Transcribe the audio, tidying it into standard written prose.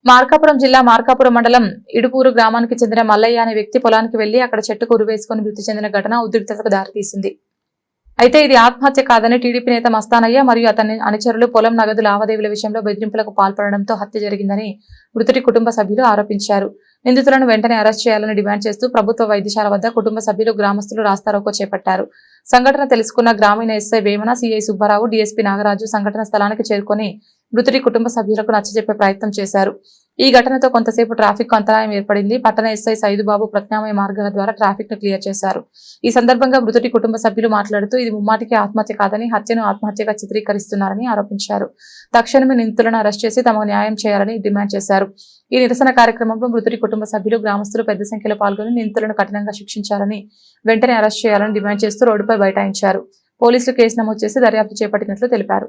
మార్కాపురం జిల్లా మార్కాపురం మండలం ఇడుపూరు గ్రామానికి చెందిన మల్లయ్య అనే వ్యక్తి పొలానికి వెళ్లి అక్కడ చెట్టుకు ఉరివేసుకుని మృతి చెందిన ఘటన ఉద్రిక్తతకు దారితీసింది. అయితే ఇది ఆత్మహత్య కాదని టీడీపీ నేత మస్తానయ్య మరియు అతని అనుచరులు పొలం నగదు లావాదేవీల విషయంలో బెదిరింపులకు పాల్పడడంతో హత్య జరిగిందని మృతుడి కుటుంబ సభ్యులు ఆరోపించారు. నిందితులను వెంటనే అరెస్ట్ చేయాలని డిమాండ్ చేస్తూ ప్రభుత్వ వైద్యశాల వద్ద కుటుంబ సభ్యులు గ్రామస్తులు రాస్తారోకో చేపట్టారు. సంఘటన తెలుసుకున్న గ్రామీణ SI Vemana, CI Subbarao, DSP Nagaraju సంఘటన స్థలానికి చేరుకొని మృతుడి కుటుంబ సభ్యులకు నచ్చజెప్పే ప్రయత్నం చేశారు. ఈ ఘటనతో కొంతసేపు ట్రాఫిక్ అంతరాయం ఏర్పడింది. పట్టణ ఎస్ఐ సైదుబాబు ప్రత్యామ్నాయ మార్గాల ద్వారా ట్రాఫిక్ ను క్లియర్ చేశారు. ఈ సందర్భంగా మృతుడి కుటుంబ సభ్యులు మాట్లాడుతూ ఇది ముమ్మాటికి ఆత్మహత్య కాదని హత్యను ఆత్మహత్యగా చిత్రీకరిస్తున్నారని ఆరోపించారు. తక్షణమే నిందితులను అరెస్ట్ చేసి తమకు న్యాయం చేయాలని డిమాండ్ చేశారు. ఈ నిరసన కార్యక్రమంలో మృతుడి కుటుంబ సభ్యులు, గ్రామస్తులు పెద్ద సంఖ్యలో పాల్గొని నిందితులను కఠినంగా శిక్షించాలని, వెంటనే అరెస్ట్ చేయాలని డిమాండ్ చేస్తూ రోడ్డుపై బైఠాయించారు. పోలీసులు కేసు నమోదు చేసి దర్యాప్తు చేపట్టినట్లు తెలిపారు.